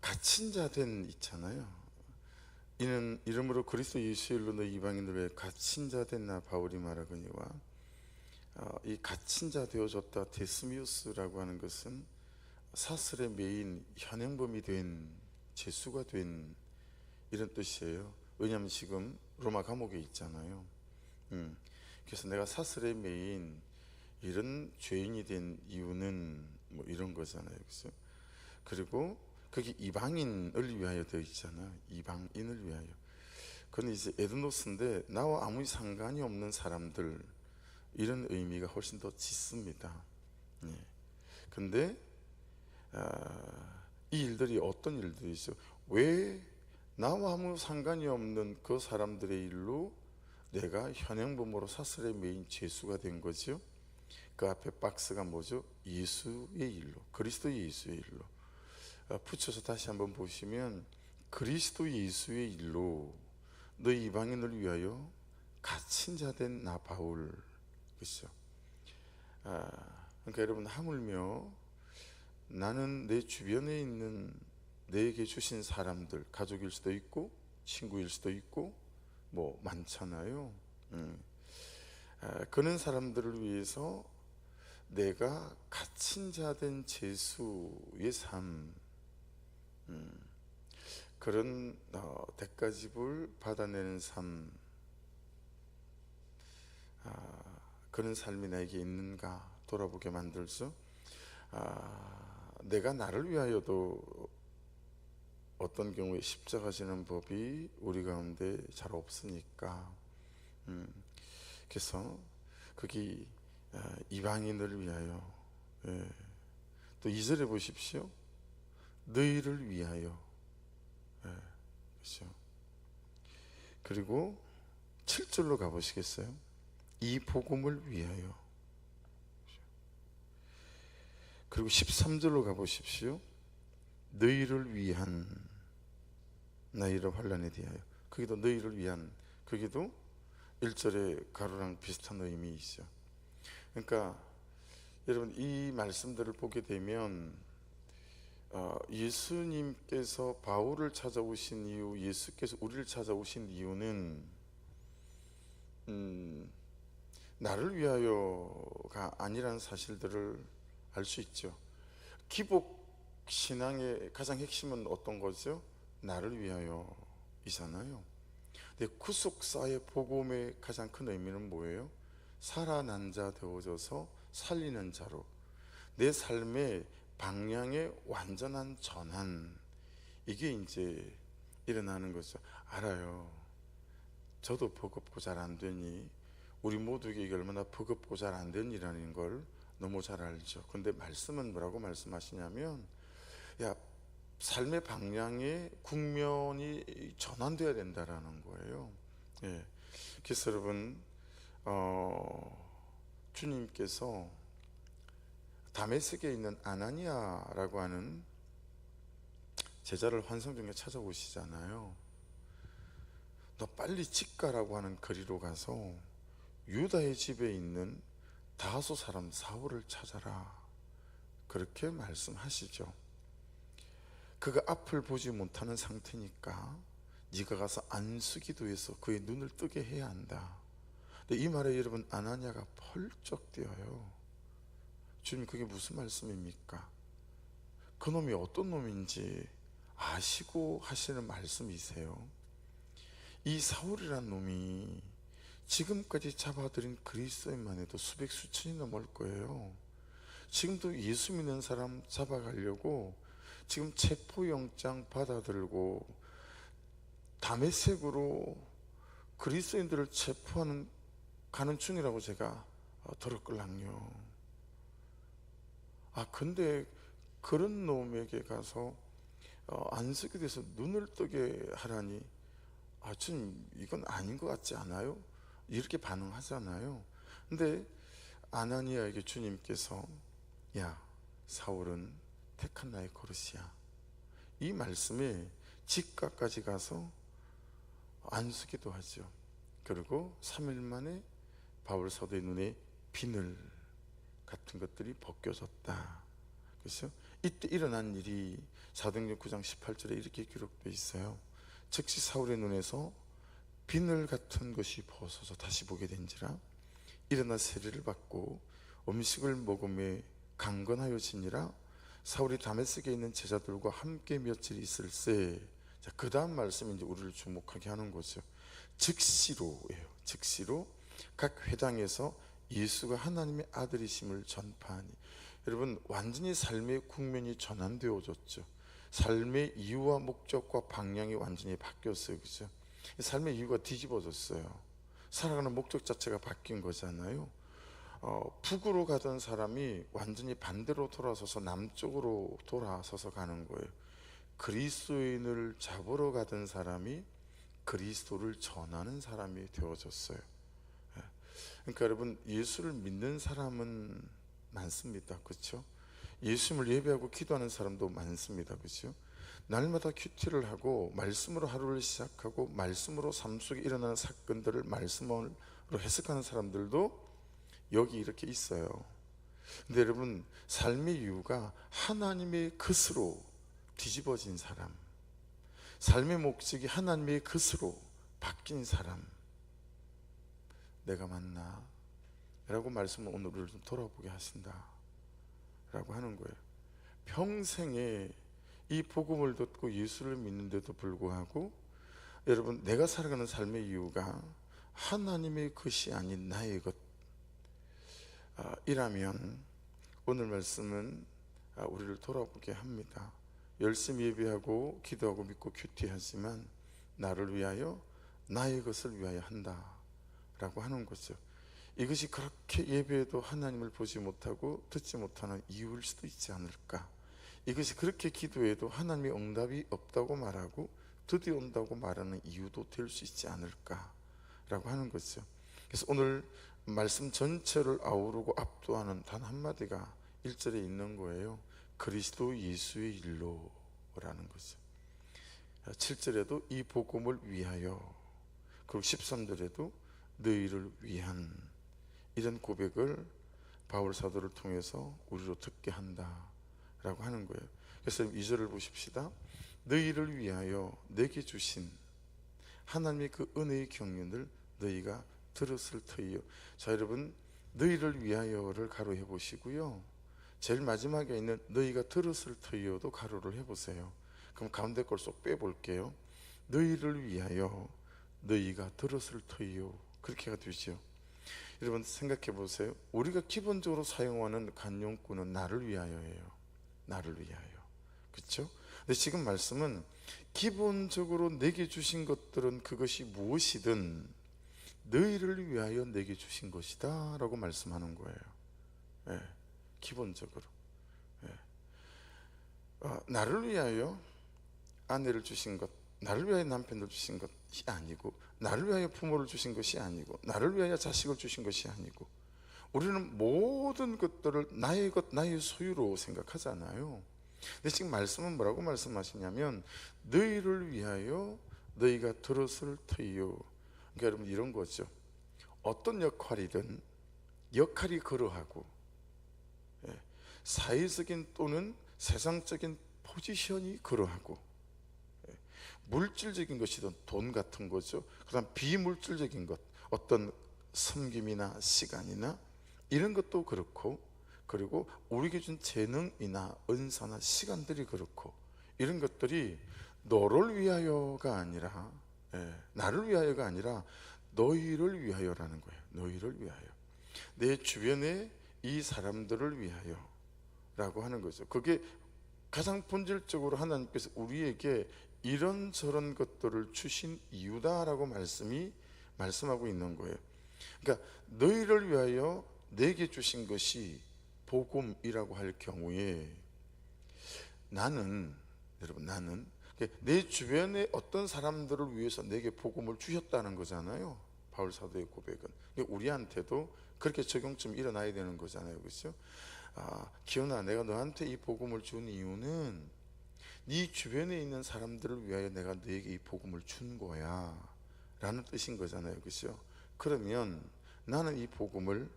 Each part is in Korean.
갇힌 자 된 있잖아요. 이는 이름으로 그리스도 예수의 일로 너희 이방인들 외에 갇힌 자 된 나 바울이 말하거니와, 이 갇힌 자 되어졌다 데스미우스라고 하는 것은 사슬에 매인 현행범이 된, 죄수가 된 이런 뜻이에요. 왜냐하면 지금 로마 감옥에 있잖아요. 그래서 내가 사슬에 매인 이런 죄인이 된 이유는 뭐 이런 거잖아요. 그죠? 그리고 거기 이방인을 위하여 되어 있잖아요. 이방인을 위하여. 그건 이제 에드노스인데 나와 아무 상관이 없는 사람들, 이런 의미가 훨씬 더 짙습니다. 예. 근데 이 일들이 어떤 일들이죠? 왜 나와 아무 상관이 없는 그 사람들의 일로 내가 현행범으로 사슬에 매인 죄수가 된 거죠? 그 앞에 박스가 뭐죠? 예수의 일로, 그리스도 예수의 일로. 붙여서 다시 한번 보시면 그리스도 예수의 일로 너희 이방인을 위하여 갇힌 자 된 나 바울. 그렇죠? 그러니까 여러분, 하물며 나는 내 주변에 있는 내게 주신 사람들, 가족일 수도 있고 친구일 수도 있고 뭐 많잖아요. 그런 사람들을 위해서 내가 갇힌 자 된 제수의 삶, 그런 대가집을 받아내는 삶, 그런 삶이 나에게 있는가 돌아보게 만들죠. 내가 나를 위하여도 어떤 경우에 십자가 지는 법이 우리 가운데 잘 없으니까, 그래서 거기 이방인을 위하여, 예. 또 2절에 보십시오. 너희를 위하여. 예. 그렇죠. 그리고 7절로 가보시겠어요? 이 복음을 위하여. 그리고 13절로 가보십시오. 너희를 위한, 나이를 환란에 대하여. 거기도 너희를 위한, 거기도 1절의 가로랑 비슷한 의미이죠. 그러니까 여러분, 이 말씀들을 보게 되면 예수님께서 바울을 찾아오신 이유, 예수께서 우리를 찾아오신 이유는 나를 위하여가 아니라는 사실들을 알 수 있죠. 기복 신앙의 가장 핵심은 어떤 거죠? 나를 위하여이잖아요. 근데 구속사의 복음의 가장 큰 의미는 뭐예요? 살아난 자 되어져서 살리는 자로, 내 삶의 방향의 완전한 전환, 이게 이제 일어나는 거죠. 알아요. 저도 버겁고 잘 안 되니, 우리 모두에게 이게 얼마나 버겁고 잘 안 된 일이라는 걸 너무 잘 알죠. 근데 말씀은 뭐라고 말씀하시냐면, 야, 삶의 방향의 국면이 전환되어야 된다라는 거예요. 예. 그래서 여러분, 주님께서 다메섹에 있는 아나니아라고 하는 제자를 환상 중에 찾아오시잖아요. 너 빨리 집 가라고 하는 거리로 가서 유다의 집에 있는 다소 사람 사울을 찾아라, 그렇게 말씀하시죠. 그가 앞을 보지 못하는 상태니까 네가 가서 안수기도해서 그의 눈을 뜨게 해야 한다. 근데 이 말에 여러분, 아나니아가 펄쩍 뛰어요. 주님, 그게 무슨 말씀입니까? 그놈이 어떤 놈인지 아시고 하시는 말씀이세요. 이 사울이란 놈이 지금까지 잡아들인 그리스도인만 해도 수백 수천이 넘을 거예요. 지금도 예수 믿는 사람 잡아가려고 지금 체포영장 받아들고 다메섹으로 그리스도인들을 체포하는 가는 중이라고 제가 들었걸랑요. 근데 그런 놈에게 가서 안수기에 대해서 눈을 뜨게 하라니, 주님, 이건 아닌 것 같지 않아요? 이렇게 반응하잖아요. 근데 아나니아에게 주님께서, 야, 사울은 택한 나의 거릇이야, 이 말씀에 직가까지 가서 안수기도 하죠. 그리고 3일 만에 바울 사도의 눈에 비늘 같은 것들이 벗겨졌다. 그렇죠? 이때 일어난 일이 사도행전 9장 18절에 이렇게 기록되어 있어요. 즉시 사울의 눈에서 비늘 같은 것이 벗어서 다시 보게 된지라 일어나 세례를 받고 음식을 먹음에 강건하여지니라. 사울이 다메섹에 있는 제자들과 함께 며칠 있을세. 자, 그 다음 말씀이 이제 우리를 주목하게 하는 거죠. 즉시로예요. 즉시로 각 회당에서 예수가 하나님의 아들이심을 전파하니. 여러분, 완전히 삶의 국면이 전환되어졌죠. 삶의 이유와 목적과 방향이 완전히 바뀌었어요. 그죠? 삶의 이유가 뒤집어졌어요. 살아가는 목적 자체가 바뀐 거잖아요. 북으로 가던 사람이 완전히 반대로 돌아서서 남쪽으로 돌아서서 가는 거예요. 그리스도인을 잡으러 가던 사람이 그리스도를 전하는 사람이 되어졌어요. 그러니까 여러분, 예수를 믿는 사람은 많습니다. 그렇죠? 예수님을 예배하고 기도하는 사람도 많습니다. 그렇죠? 날마다 큐티를 하고 말씀으로 하루를 시작하고 말씀으로 삶 속에 일어나는 사건들을 말씀으로 해석하는 사람들도 여기 이렇게 있어요. 근데 여러분, 삶의 이유가 하나님의 것으로 뒤집어진 사람, 삶의 목적이 하나님의 것으로 바뀐 사람, 내가 맞나? 라고 말씀을 오늘 우리를 좀 돌아보게 하신다 라고 하는 거예요. 평생에 이 복음을 듣고 예수를 믿는데도 불구하고 여러분, 내가 살아가는 삶의 이유가 하나님의 것이 아닌 나의 것 이라면 오늘 말씀은 우리를 돌아보게 합니다. 열심히 예배하고 기도하고 믿고 큐티하지만 나를 위하여 나의 것을 위하여 한다 라고 하는 거죠. 이것이 그렇게 예배에도 하나님을 보지 못하고 듣지 못하는 이유일 수도 있지 않을까. 이것이 그렇게 기도해도 하나님의 응답이 없다고 말하고 드디어 온다고 말하는 이유도 될 수 있지 않을까 라고 하는 거죠. 그래서 오늘 말씀 전체를 아우르고 압도하는 단 한마디가 1절에 있는 거예요. 그리스도 예수의 일로 라는 거죠. 7절에도 이 복음을 위하여, 그리고 13절에도 너희를 위한, 이런 고백을 바울 사도를 통해서 우리로 듣게 한다 라고 하는 거예요. 그래서 2절을 보십시다. 너희를 위하여 내게 주신 하나님의 그 은혜의 경륜을 너희가 들었을 터이요. 자, 여러분, 너희를 위하여를 가로해 보시고요, 제일 마지막에 있는 너희가 들었을 터이요도 가로를 해보세요. 그럼 가운데 걸 쏙 빼볼게요. 너희를 위하여 너희가 들었을 터이요, 그렇게가 되죠. 여러분, 생각해 보세요. 우리가 기본적으로 사용하는 간용구는 나를 위하여예요. 나를 위하여. 그렇죠? 근데 지금 말씀은 기본적으로 내게 주신 것들은 그것이 무엇이든 너희를 위하여 내게 주신 것이다 라고 말씀하는 거예요. 예, 기본적으로. 예. 나를 위하여 아내를 주신 것, 나를 위하여 남편을 주신 것이 아니고, 나를 위하여 부모를 주신 것이 아니고, 나를 위하여 자식을 주신 것이 아니고, 우리는 모든 것들을 나의 것, 나의 소유로 생각하잖아요. 근데 지금 말씀은 뭐라고 말씀하시냐면 너희를 위하여 너희가 들었을 터이요. 그러니까 여러분, 이런 거죠. 어떤 역할이든 역할이 그러하고, 사회적인 또는 세상적인 포지션이 그러하고, 물질적인 것이든 돈 같은 거죠. 그 다음 비물질적인 것, 어떤 섬김이나 시간이나 이런 것도 그렇고, 그리고 우리에게 준 재능이나 은사나 시간들이 그렇고, 이런 것들이 너를 위하여가 아니라, 나를 위하여가 아니라 너희를 위하여라는 거예요. 너희를 위하여, 내 주변에 이 사람들을 위하여 라고 하는 거죠. 그게 가장 본질적으로 하나님께서 우리에게 이런저런 것들을 주신 이유다라고 말씀하고 있는 거예요. 그러니까 너희를 위하여 내게 주신 것이 복음이라고 할 경우에, 여러분, 나는 내 주변에 어떤 사람들을 위해서 내게 복음을 주셨다는 거잖아요. 바울 사도의 고백은 우리한테도 그렇게 적용점 일어나야 되는 거잖아요. 그렇죠? 기현아, 내가 너한테 이 복음을 준 이유는 네 주변에 있는 사람들을 위하여 내가 너에게 이 복음을 준 거야 라는 뜻인 거잖아요. 그렇죠? 그러면 나는 이 복음을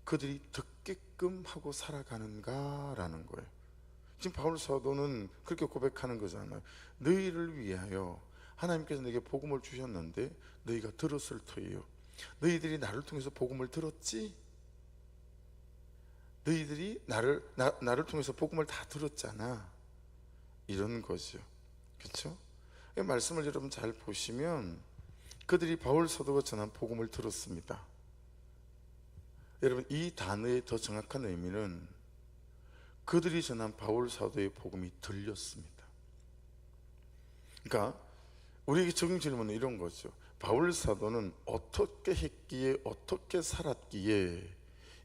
그들이 듣게끔 하고 살아가는가 라는 거예요. 지금 바울 사도는 그렇게 고백하는 거잖아요. 너희를 위하여 하나님께서 내게 복음을 주셨는데 너희가 들었을 터이요. 너희들이 나를 통해서 복음을 들었지? 너희들이 나를 통해서 복음을 다 들었잖아. 이런 거죠. 그렇죠? 이 말씀을 여러분 잘 보시면 그들이 바울 사도가 전한 복음을 들었습니다. 여러분, 이 단어의 더 정확한 의미는 그들이 전한 바울 사도의 복음이 들렸습니다. 그러니까 우리에게 적용 질문은 이런 거죠. 바울 사도는 어떻게 했기에, 어떻게 살았기에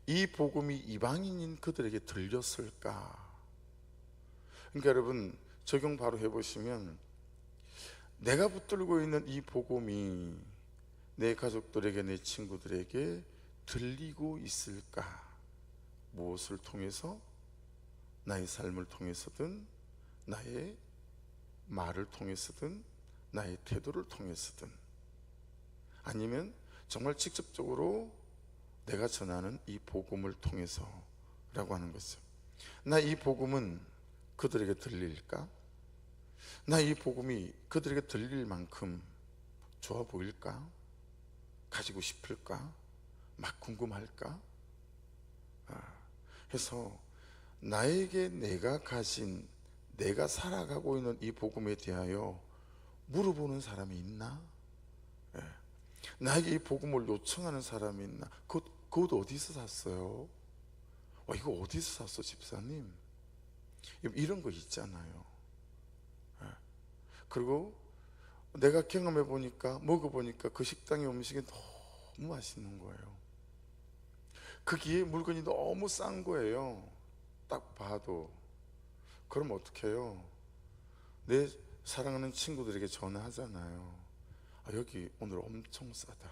이 복음이 이방인인 그들에게 들렸을까? 그러니까 여러분, 적용 바로 해보시면 내가 붙들고 있는 이 복음이 내 가족들에게, 내 친구들에게 들리고 있을까? 무엇을 통해서? 나의 삶을 통해서든, 나의 말을 통해서든, 나의 태도를 통해서든, 아니면 정말 직접적으로 내가 전하는 이 복음을 통해서라고 하는 거죠. 나 이 복음은 그들에게 들릴까? 나 이 복음이 그들에게 들릴 만큼 좋아 보일까? 가지고 싶을까? 막 궁금할까? 해서 나에게 내가 가진, 내가 살아가고 있는 이 복음에 대하여 물어보는 사람이 있나? 나에게 이 복음을 요청하는 사람이 있나? 그것 어디서 샀어요? 이거 어디서 샀어, 집사님? 이런 거 있잖아요. 그리고 내가 경험해 보니까, 먹어보니까 그 식당의 음식이 너무 맛있는 거예요. 거기에 물건이 너무 싼 거예요. 딱 봐도. 그럼 어떻게 해요? 내 사랑하는 친구들에게 전화하잖아요. 여기 오늘 엄청 싸다.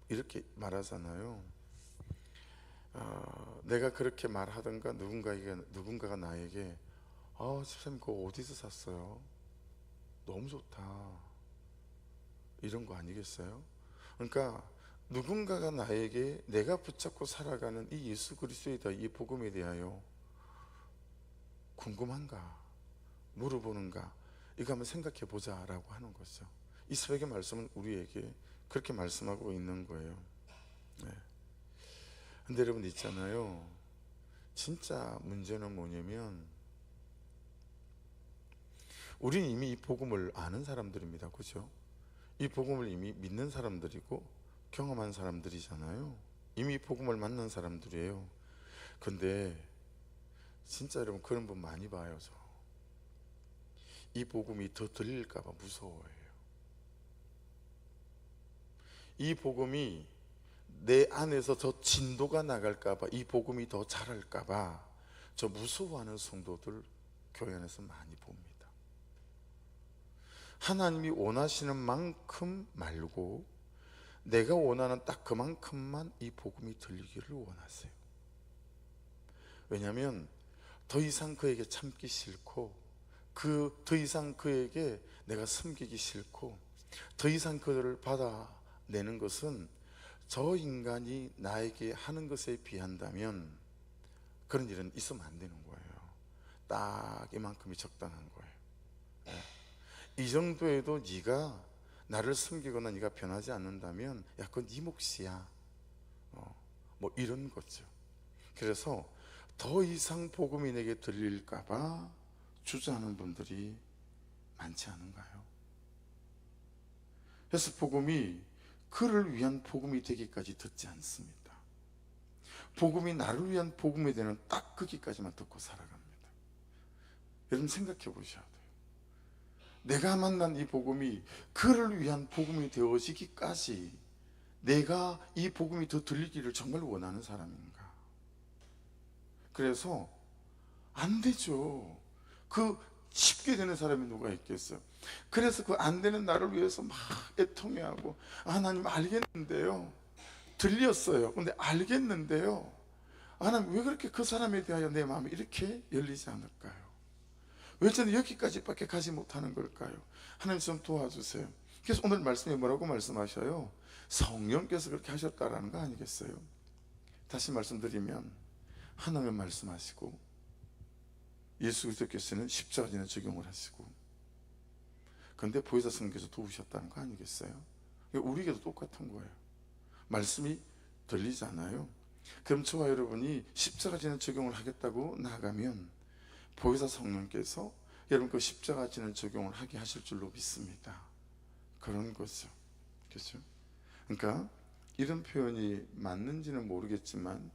이렇게 말하잖아요. 내가 그렇게 말하던가 누군가가 나에게 집사님 그거 어디서 샀어요? 너무 좋다. 이런 거 아니겠어요? 그러니까 누군가가 나에게 내가 붙잡고 살아가는 이 예수 그리스도에 대한 이 복음에 대하여 궁금한가? 물어보는가? 이거 한번 생각해 보자라고 하는 거죠. 이 새벽의 말씀은 우리에게 그렇게 말씀하고 있는 거예요. 근데 여러분 있잖아요, 진짜 문제는 뭐냐면 우리는 이미 이 복음을 아는 사람들입니다. 그죠? 이 복음을 이미 믿는 사람들이고 경험한 사람들이잖아요. 이미 이 복음을 만난 사람들이에요. 근데 진짜 여러분 그런 분 많이 봐요. 이 복음이 더 들릴까 봐 무서워해요. 이 복음이 내 안에서 더 진도가 나갈까 봐, 이 복음이 더 자랄까 봐 저 무서워하는 성도들 교회 안에서 많이 봅니다. 하나님이 원하시는 만큼 말고 내가 원하는 딱 그만큼만 이 복음이 들리기를 원하세요. 왜냐하면 더 이상 그에게 참기 싫고, 더 이상 그에게 내가 섬기기 싫고, 더 이상 그들을 받아내는 것은 저 인간이 나에게 하는 것에 비한다면 그런 일은 있으면 안 되는 거예요. 딱 이만큼이 적당한 거예요. 이 정도에도 네가 나를 숨기거나 네가 변하지 않는다면 그건 네 몫이야. 뭐 이런 거죠. 그래서 더 이상 복음이 내게 들릴까 봐 주저하는 분들이 많지 않은가요? 그래서 복음이 그를 위한 복음이 되기까지 듣지 않습니다. 복음이 나를 위한 복음이 되는 딱 거기까지만 듣고 살아갑니다. 여러분 생각해 보셔야 돼요. 내가 만난 이 복음이 그를 위한 복음이 되어지기까지 내가 이 복음이 더 들리기를 정말 원하는 사람인가? 그래서 안 되죠. 쉽게 되는 사람이 누가 있겠어요? 그래서 안 되는 나를 위해서 막 애통해하고, 하나님 알겠는데요, 들렸어요. 근데 알겠는데요, 하나님 왜 그렇게 그 사람에 대하여 내 마음이 이렇게 열리지 않을까요? 왜 저는 여기까지밖에 가지 못하는 걸까요? 하나님 좀 도와주세요. 그래서 오늘 말씀에 뭐라고 말씀하셔요? 성령께서 그렇게 하셨다라는 거 아니겠어요? 다시 말씀드리면 하나님 말씀하시고 예수 그리스도께서는 십자가 지는 적용을 하시고, 그런데 보혜사 성령께서 도우셨다는 거 아니겠어요? 우리에게도 똑같은 거예요. 말씀이 들리잖아요. 그럼 저와 여러분이 십자가 지는 적용을 하겠다고 나아가면 보혜사 성령께서 여러분 그 십자가 지는 적용을 하게 하실 줄로 믿습니다. 그런 거죠. 그렇죠? 그러니까 이런 표현이 맞는지는 모르겠지만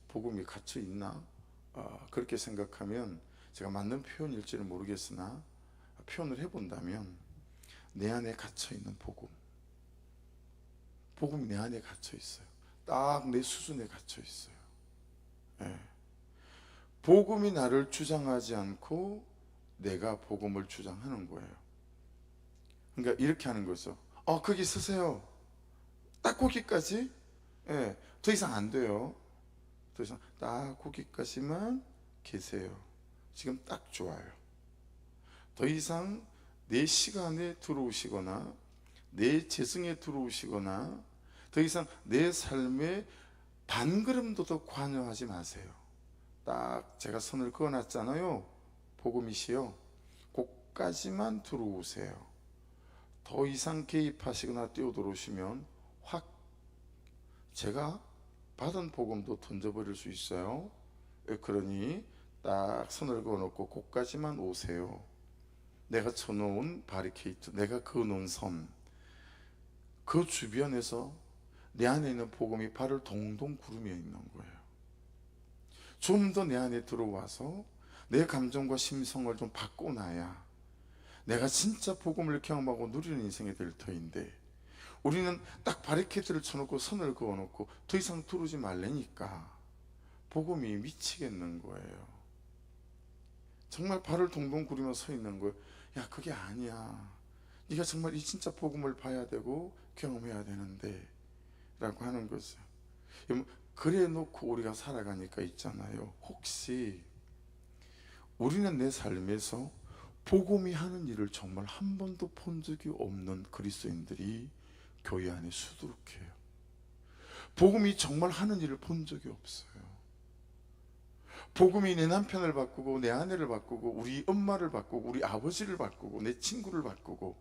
복음이 갇혀 있나? 그렇게 생각하면 제가 맞는 표현일지는 모르겠으나 표현을 해본다면 내 안에 갇혀 있는 복음이 내 안에 갇혀 있어요. 딱 내 수준에 갇혀 있어요. 예. 복음이 나를 주장하지 않고 내가 복음을 주장하는 거예요. 그러니까 이렇게 하는 거죠. 거기 서세요. 딱 거기까지. 예, 더 이상 안 돼요. 더 이상 딱 거기까지만 계세요. 지금 딱 좋아요. 더 이상 내 시간에 들어오시거나 내 재성에 들어오시거나 더 이상 내 삶에 반걸음도 더 관여하지 마세요. 딱 제가 선을 그어놨잖아요. 복음이시여, 거기까지만 들어오세요. 더 이상 개입하시거나 뛰어들어오시면 확 제가 받은 복음도 던져버릴 수 있어요. 그러니 딱 선을 그어놓고 거기까지만 오세요. 내가 쳐놓은 바리케이트, 내가 그어놓은 선, 그 주변에서 내 안에 있는 복음이 발을 동동 구르며 있는 거예요. 좀 더 내 안에 들어와서 내 감정과 심성을 좀 바꿔놔야 내가 진짜 복음을 경험하고 누리는 인생이 될 터인데, 우리는 딱 바리케이트를 쳐놓고 선을 그어놓고 더 이상 들어오지 말라니까 복음이 미치겠는 거예요. 정말 발을 동동 구르며 서 있는 거예요. 야, 그게 아니야. 네가 정말 이 진짜 복음을 봐야 되고 경험해야 되는데 라고 하는 거죠. 그래 놓고 우리가 살아가니까 있잖아요. 혹시 우리는 내 삶에서 복음이 하는 일을 정말 한 번도 본 적이 없는 그리스도인들이 교회 안에 수두룩해요. 복음이 정말 하는 일을 본 적이 없어요. 복음이 내 남편을 바꾸고 내 아내를 바꾸고 우리 엄마를 바꾸고 우리 아버지를 바꾸고 내 친구를 바꾸고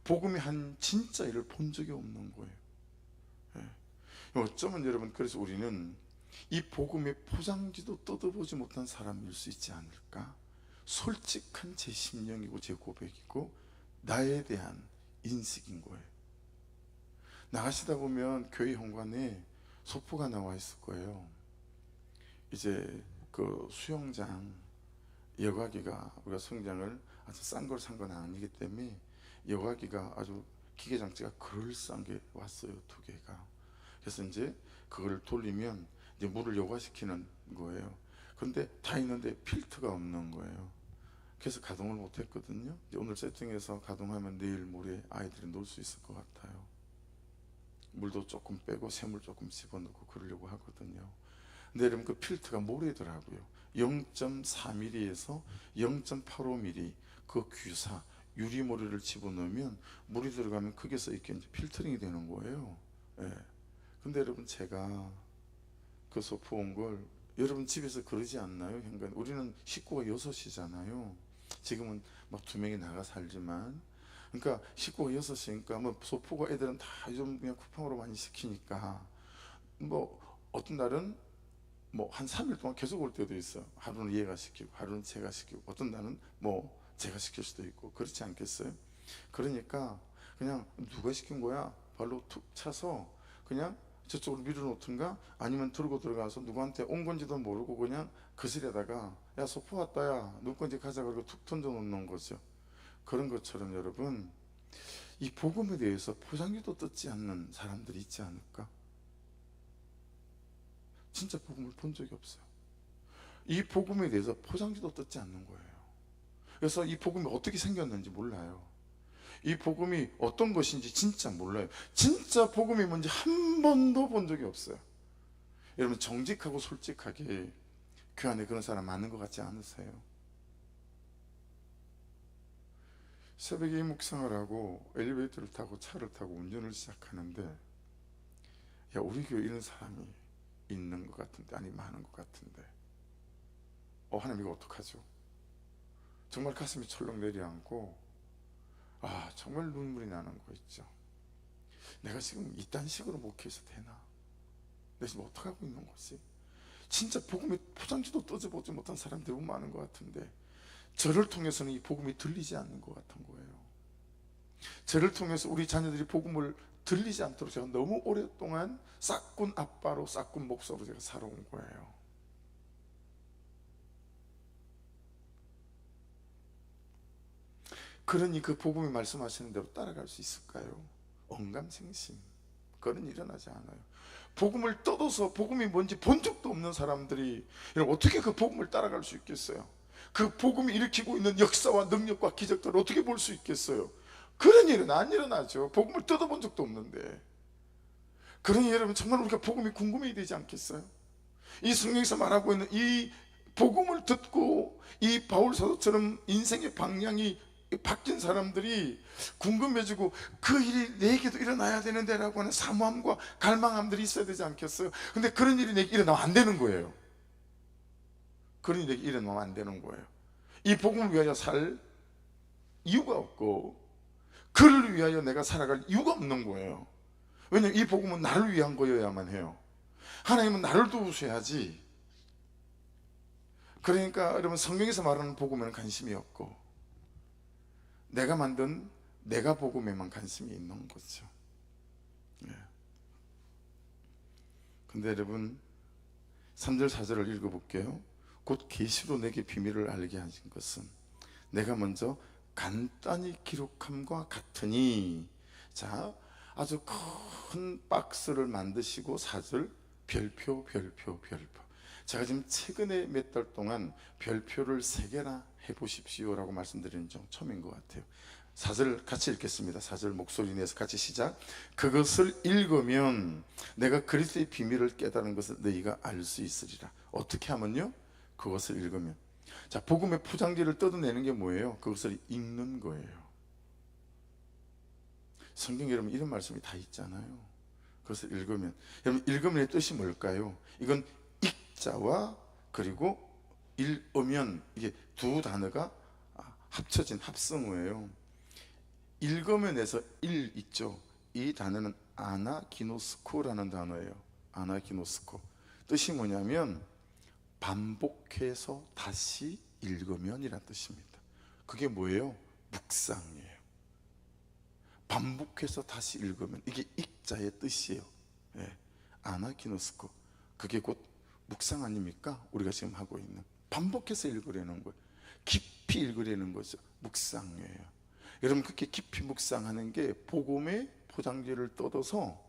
복음이 한 진짜 일을 본 적이 없는 거예요. 어쩌면 여러분, 그래서 우리는 이 복음의 포장지도 뜯어보지 못한 사람일 수 있지 않을까? 솔직한 제 심령이고 제 고백이고 나에 대한 인식인 거예요. 나가시다 보면 교회 현관에 소포가 나와 있을 거예요. 이제 그 수영장 여과기가, 우리가 수영장을 아주 싼 걸 산 건 아니기 때문에 여과기가 아주 기계장치가 그럴싸한 게 왔어요. 2개가. 그래서 이제 그걸 돌리면 이제 물을 여과시키는 거예요. 근데 다 있는데 필터가 없는 거예요. 그래서 가동을 못 했거든요. 오늘 세팅해서 가동하면 내일 모레 아이들이 놀 수 있을 것 같아요. 물도 조금 빼고 새물 조금 집어넣고 그러려고 하거든요. 근데 여러분, 그 필터가 모래더라고요. 0.4mm에서 0.85mm 그 귀사 유리모래를 집어넣으면 물이 들어가면 거기서 이렇게 이제 필터링이 되는 거예요. 예. 근데 여러분, 제가 그 소포 온 걸, 여러분 집에서 그러지 않나요? 현관 우리는 식구가 6이잖아요. 지금은 막 2명이 나가 살지만, 그러니까 식구가 6이니까 뭐 소포가 애들은 다 요즘 그냥 쿠팡으로 많이 시키니까 뭐 어떤 날은 뭐 한 3일 동안 계속 올 때도 있어. 하루는 얘가 시키고 하루는 제가 시키고 어떤 날은 뭐 제가 시킬 수도 있고, 그렇지 않겠어요? 그러니까 그냥 누가 시킨 거야? 발로 툭 차서 그냥 저쪽으로 밀어놓든가 아니면 들고 들어가서 누구한테 온 건지도 모르고 그냥 거실에다가 야, 소포 왔다, 야, 누구 건지 가자, 그러고 툭 던져 놓는 거죠. 그런 것처럼 여러분, 이 복음에 대해서 포장지도 뜯지 않는 사람들이 있지 않을까? 진짜 복음을 본 적이 없어요. 이 복음에 대해서 포장지도 뜯지 않는 거예요. 그래서 이 복음이 어떻게 생겼는지 몰라요. 이 복음이 어떤 것인지 진짜 몰라요. 진짜 복음이 뭔지 한 번도 본 적이 없어요. 여러분, 정직하고 솔직하게 그 안에 그런 사람 많은 것 같지 않으세요? 새벽에 묵상을 하고 엘리베이터를 타고 차를 타고 운전을 시작하는데, 야, 우리 교회 이런 사람이 있는 것 같은데, 아니 많은 것 같은데, 하나님 이거 어떡하죠? 정말 가슴이 철렁 내려앉고 정말 눈물이 나는 거 있죠. 내가 지금 이딴 식으로 목회해서 되나? 내가 지금 어떻게 하고 있는 거지? 진짜 복음의 포장지도 떠져보지 못한 사람들이 너무 많은 것 같은데, 저를 통해서는 이 복음이 들리지 않는 것 같은 거예요. 저를 통해서 우리 자녀들이 복음을 들리지 않도록 제가 너무 오랫동안 싹군 아빠로 싹군 목사로 제가 살아온 거예요. 그러니 그 복음이 말씀하시는 대로 따라갈 수 있을까요? 언감생심, 그건 일어나지 않아요. 복음을 떠도서 복음이 뭔지 본 적도 없는 사람들이 어떻게 그 복음을 따라갈 수 있겠어요? 그 복음이 일으키고 있는 역사와 능력과 기적들을 어떻게 볼 수 있겠어요? 그런 일은 안 일어나죠. 복음을 뜯어본 적도 없는데. 그러니 여러분, 정말 우리가 복음이 궁금해야 되지 않겠어요? 이 성경에서 말하고 있는 이 복음을 듣고 이 바울 사도처럼 인생의 방향이 바뀐 사람들이 궁금해지고, 그 일이 내게도 일어나야 되는데 라고 하는 사모함과 갈망함들이 있어야 되지 않겠어요? 근데 그런 일이 내게 일어나면 안 되는 거예요. 그런 일이 내게 일어나면 안 되는 거예요. 이 복음을 위하여 살 이유가 없고, 그를 위하여 내가 살아갈 이유가 없는 거예요. 왜냐하면 이 복음은 나를 위한 거여야만 해요. 하나님은 나를 도우셔야지. 그러니까 여러분, 성경에서 말하는 복음에는 관심이 없고, 내가 만든 내가 복음에만 관심이 있는 거죠. 근데 여러분, 3절 4절을 읽어볼게요. 곧 계시로 내게 비밀을 알게 하신 것은 내가 먼저 간단히 기록함과 같으니. 자, 아주 큰 박스를 만드시고 4절 별표 별표 별표. 제가 지금 최근에 몇 달 동안 별표를 3개나 해보십시오 라고 말씀드리는 점 처음인 것 같아요. 4절 같이 읽겠습니다. 4절 목소리 내서 같이 시작. 그것을 읽으면 내가 그리스도의 비밀을 깨달은 것을 너희가 알 수 있으리라. 어떻게 하면요? 그것을 읽으면. 자, 복음의 포장지를 뜯어내는 게 뭐예요? 그것을 읽는 거예요. 성경에 여러분 이런 말씀이 다 있잖아요. 그것을 읽으면. 여러분, 읽으면의 뜻이 뭘까요? 이건 읽자와 그리고 읽으면, 이게 두 단어가 합쳐진 합성어예요. 읽으면에서 일 있죠. 이 단어는 아나기노스코라는 단어예요. 아나기노스코. 뜻이 뭐냐면 반복해서 다시 읽으면 이란 뜻입니다. 그게 뭐예요? 묵상이에요. 반복해서 다시 읽으면, 이게 읽자의 뜻이에요. 아나기노스코. 그게 곧 묵상 아닙니까? 우리가 지금 하고 있는, 반복해서 읽으려는 거예요. 깊이 읽으려는 거죠. 묵상이에요. 여러분, 그렇게 깊이 묵상하는 게 복음의 포장지를 뜯어서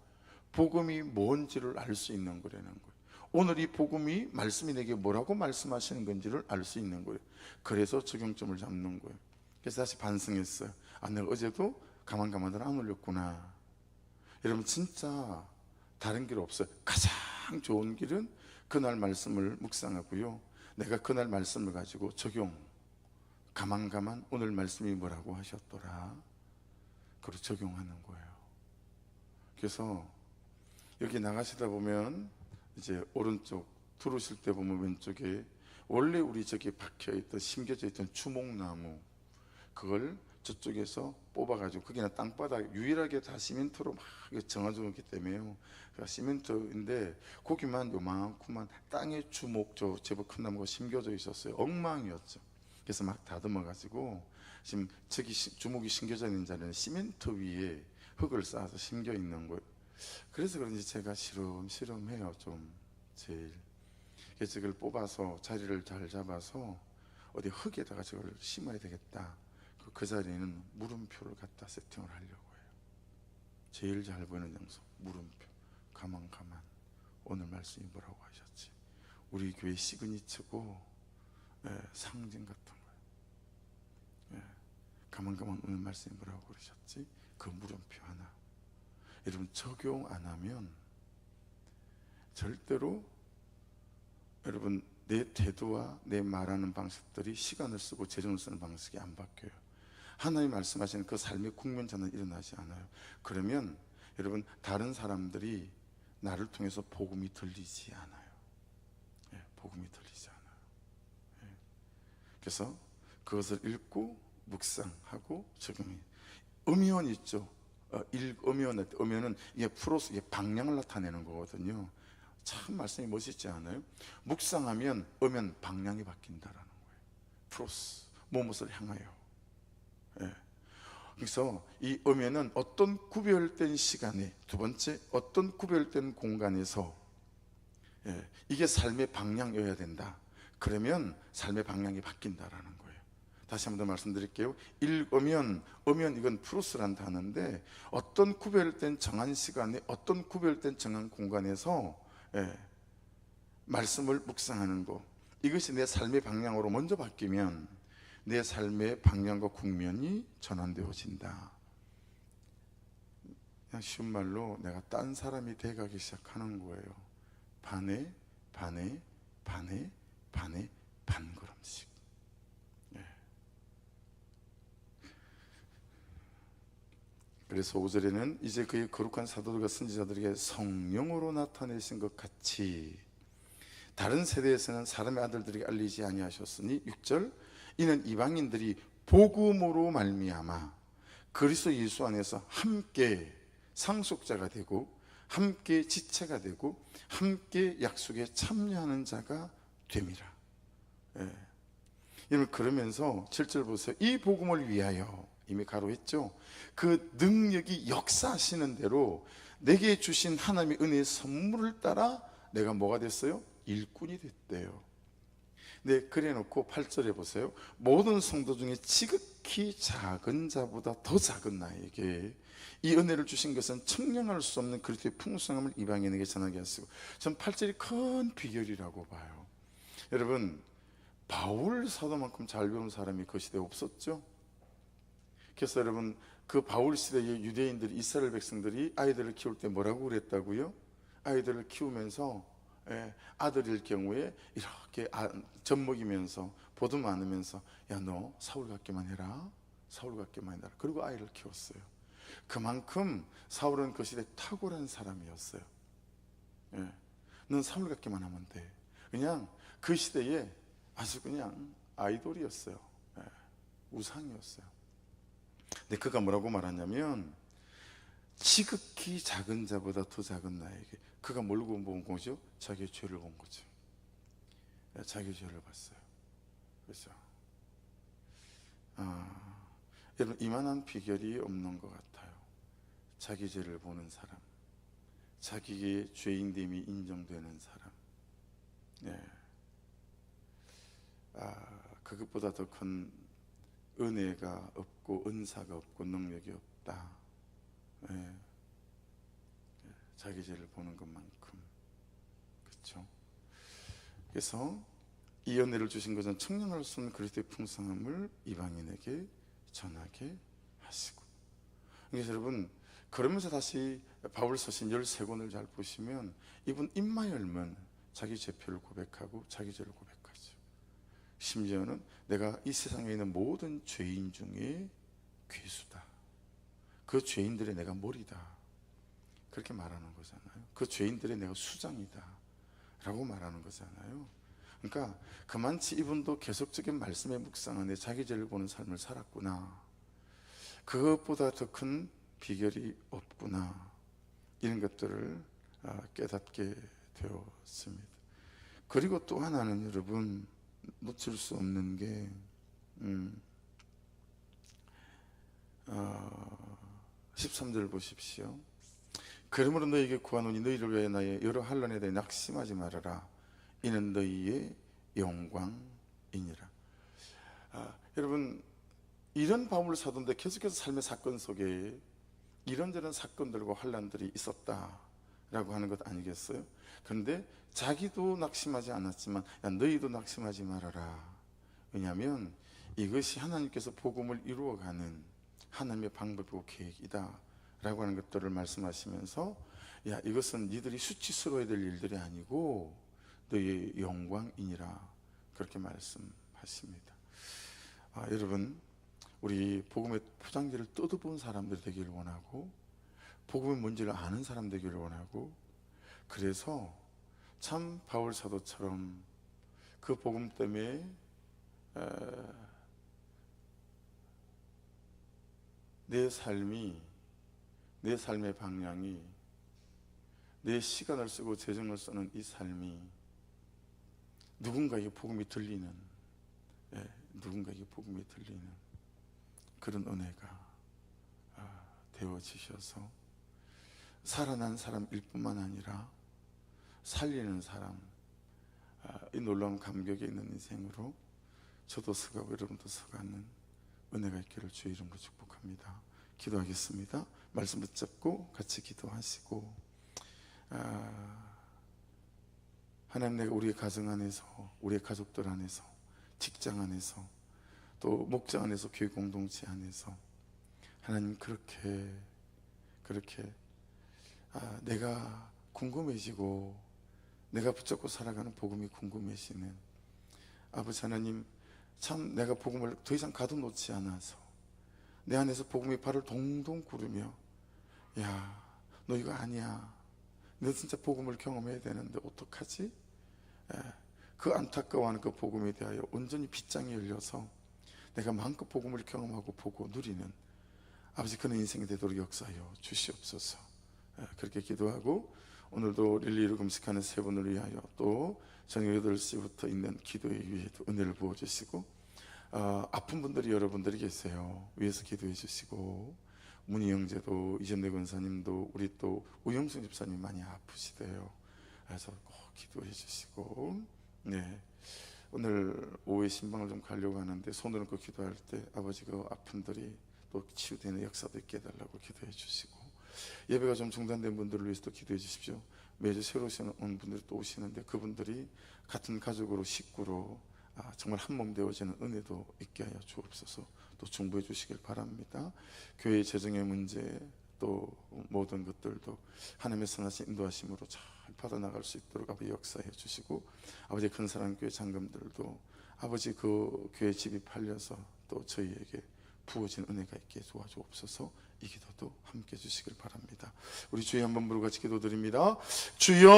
복음이 뭔지를 알 수 있는 거라는 거예요. 오늘 이 복음이, 말씀이 내게 뭐라고 말씀하시는 건지를 알 수 있는 거예요. 그래서 적용점을 잡는 거예요. 그래서 다시 반성했어요. 내가 어제도 가만가만들 안 올렸구나. 여러분, 진짜 다른 길 없어요. 가장 좋은 길은 그날 말씀을 묵상하고요, 내가 그날 말씀을 가지고 적용, 가만가만 오늘 말씀이 뭐라고 하셨더라, 그걸 적용하는 거예요. 그래서 여기 나가시다 보면 이제 오른쪽 들어오실 때 보면 왼쪽에 원래 우리 저기 박혀있던, 심겨져 있던 주목나무, 그걸 저쪽에서 뽑아가지고, 거기는 땅바닥 유일하게 다 시멘트로 막 정화조기 때문에요. 그러니까 시멘트인데 거기만 요만큼만 땅에 주목, 저 제법 큰 나무가 심겨져 있었어요. 엉망이었죠. 그래서 막 다듬어가지고 지금 저기 주목이 심겨져 있는 자리는 시멘트 위에 흙을 쌓아서 심겨 있는 거예요. 그래서 그런지 제가 시름시름해요, 좀 제일. 그래서 그걸 뽑아서 자리를 잘 잡아서 어디 흙에다가 저걸 심어야 되겠다. 그 자리에는 물음표를 갖다 세팅을 하려고 해요. 제일 잘 보이는 장소, 물음표. 가만 오늘 말씀이 뭐라고 하셨지? 우리 교회 시그니처고, 상징 같은 거예요. 가만 오늘 말씀이 뭐라고 그러셨지? 그 물음표 하나. 여러분, 적용 안 하면 절대로 여러분 내 태도와 내 말하는 방식들이 시간을 쓰고 재정을 쓰는 방식이 안 바뀌어요. 하나님 말씀하시는 그 삶의 국면전은 일어나지 않아요. 그러면 여러분, 다른 사람들이 나를 통해서 복음이 들리지 않아요. 복음이 들리지 않아요. 그래서 그것을 읽고 묵상하고 적용해. 음연 있죠. 음연은 이게 프로스, 이게 방향을 나타내는 거거든요. 참 말씀이 멋있지 않아요? 묵상하면 음연 방향이 바뀐다라는 거예요. 프로스, 무엇을 향하여. 예. 그래서 이 음연은 어떤 구별된 시간에, 두 번째 어떤 구별된 공간에서, 예, 이게 삶의 방향이어야 된다. 그러면 삶의 방향이 바뀐다라는 거예요. 다시 한번 더 말씀드릴게요. 음연 이건 프로스란 단어인데 어떤 구별된 정한 시간에 어떤 구별된 정한 공간에서, 예, 말씀을 묵상하는 것, 이것이 내 삶의 방향으로 먼저 바뀌면 내 삶의 방향과 국면이 전환되어진다. 그냥 쉬운 말로 내가 딴 사람이 돼가기 시작하는 거예요. 반에 반 걸음씩. 예. 그래서 5절에는 이제 그의 거룩한 사도들과 선지자들에게 성령으로 나타내신 것 같이 다른 세대에서는 사람의 아들들에게 알리지 아니하셨으니, 6절, 이는 이방인들이 복음으로 말미암아 그리스도 예수 안에서 함께 상속자가 되고 함께 지체가 되고 함께 약속에 참여하는 자가 됨이라. 예. 여러분, 그러면서 7절 보세요. 이 복음을 위하여, 이미 가로했죠. 그 능력이 역사하시는 대로 내게 주신 하나님의 은혜의 선물을 따라 내가 뭐가 됐어요? 일꾼이 됐대요. 네, 그래 놓고 8절에 보세요. 모든 성도 중에 지극히 작은 자보다 더 작은 나에게 이 은혜를 주신 것은 측량할 수 없는 그리스도의 풍성함을 이방인에게 전하게 하시고, 전 8절이 큰 비결이라고 봐요. 여러분, 바울 사도만큼 잘 배운 사람이 그 시대에 없었죠. 그래서 여러분, 그 바울 시대의 유대인들이, 이스라엘 백성들이 아이들을 키울 때 뭐라고 그랬다고요? 아이들을 키우면서, 예, 아들일 경우에 이렇게 젖 먹이면서 보듬 안으면서, 야, 너 사울 같기만 해라, 사울 같기만 해라. 그리고 아이를 키웠어요. 그만큼 사울은 그 시대에 탁월한 사람이었어요. 예, 넌 사울 같기만 하면 돼. 그냥 그 시대에 아주 그냥 아이돌이었어요. 예, 우상이었어요. 근데 그가 뭐라고 말하냐면, 지극히 작은 자보다 더 작은 나에게. 그가 뭘 본 거죠? 자기의 죄를 본 거죠. 자기의 죄를 봤어요. 그렇죠? 여러분, 이만한 비결이 없는 것 같아요. 자기 죄를 보는 사람, 자기의 죄인됨이 인정되는 사람. 예. 그것보다 더 큰 은혜가 없고 은사가 없고 능력이 없다. 예. 자기 죄를 보는 것만큼. 그렇죠? 그래서 이 은혜를 주신 것은 청량할 수 없는 그리스도의 풍성함을 이방인에게 전하게 하시고. 그래서 여러분, 그러면서 다시 바울 서신 13권을 잘 보시면 이분 입만 열면 자기 죄표를 고백하고 자기 죄를 고백하죠. 심지어는 내가 이 세상에 있는 모든 죄인 중에 괴수다, 그 죄인들의 내가 머리다, 그렇게 말하는 거잖아요. 그 죄인들의 내가 수장이다 라고 말하는 거잖아요. 그러니까 그만치 이분도 계속적인 말씀의 묵상 안에 자기 죄를 보는 삶을 살았구나, 그것보다 더 큰 비결이 없구나, 이런 것들을 깨닫게 되었습니다. 그리고 또 하나는 여러분, 놓칠 수 없는 게 13절 보십시오. 그러므로 너희에게 구하노니 너희를 위하여 나의 여러 환난에 대해 낙심하지 말아라. 이는 너희의 영광이니라. 여러분, 이런 바울 사도인데 계속해서 삶의 사건 속에 이런저런 사건들과 환난들이 있었다라고 하는 것 아니겠어요? 그런데 자기도 낙심하지 않았지만, 야, 너희도 낙심하지 말아라. 왜냐하면 이것이 하나님께서 복음을 이루어가는 하나님의 방법이고 계획이다 라고 하는 것들을 말씀하시면서, 야, 이것은 니들이 수치스러워야 될 일들이 아니고 너희의 영광이니라, 그렇게 말씀하십니다. 여러분, 우리 복음의 포장지를 뜯어본 사람들 되기를 원하고, 복음의 뭔지를 아는 사람 되기를 원하고, 그래서 참 바울 사도처럼 그 복음 때문에 내 삶이, 내 삶의 방향이, 내 시간을 쓰고 재정을 쓰는 이 삶이 누군가에게 복음이 들리는, 누군가에게 복음이 들리는 그런 은혜가 되어지셔서 살아난 사람일 뿐만 아니라 살리는 사람, 이 놀라운 감격에 있는 인생으로 저도 서가고 여러분도 서가는 은혜가 있기를 주의 이름으로 축복합니다. 기도하겠습니다. 말씀 붙잡고 같이 기도하시고, 하나님, 내가 우리의 가정 안에서, 우리의 가족들 안에서, 직장 안에서, 또 목장 안에서, 교회 공동체 안에서 하나님 그렇게 내가 궁금해지고 내가 붙잡고 살아가는 복음이 궁금해지는 아버지 하나님, 참 내가 복음을 더 이상 가둬놓지 않아서 내 안에서 복음이 발을 동동 구르며, 야, 너 이거 아니야, 너 진짜 복음을 경험해야 되는데 어떡하지? 그 안타까워하는 그 복음에 대하여 온전히 빗장이 열려서 내가 마음껏 복음을 경험하고 보고 누리는 아버지 그런 인생이 되도록 역사하여 주시옵소서. 그렇게 기도하고, 오늘도 릴리로 금식하는 세 분을 위하여 또 저녁 8시부터 있는 기도회 위에도 은혜를 부어주시고, 아픈 분들이 여러분들이 계세요. 위에서 기도해 주시고, 문희 형제도, 이전대 권사님도, 우리 또 우영순 집사님 많이 아프시대요. 그래서 꼭 기도해 주시고, 네, 오늘 오후에 신방을 좀 가려고 하는데 손으로 그 기도할 때 아버지 그 아픈들이 또 치유되는 역사도 있게 해달라고 기도해 주시고, 예배가 좀 중단된 분들을 위해서도 기도해 주십시오. 매주 새로 오는 분들이 또 오시는데 그분들이 같은 가족으로, 식구로 정말 한 몸 되어지는 은혜도 있게 하여 주옵소서. 또 중보해 주시길 바랍니다. 교회 재정의 문제, 또 모든 것들도 하나님의 선하신 인도하심으로 잘 받아나갈 수 있도록 아버지 역사해 주시고, 아버지 큰 사랑 교회 장금들도 아버지 그 교회 집이 팔려서 또 저희에게 부어진 은혜가 있게 도와주옵소서. 이 기도도 함께 해주시길 바랍니다. 우리 주여 한번 부르고 같이 기도드립니다. 주여.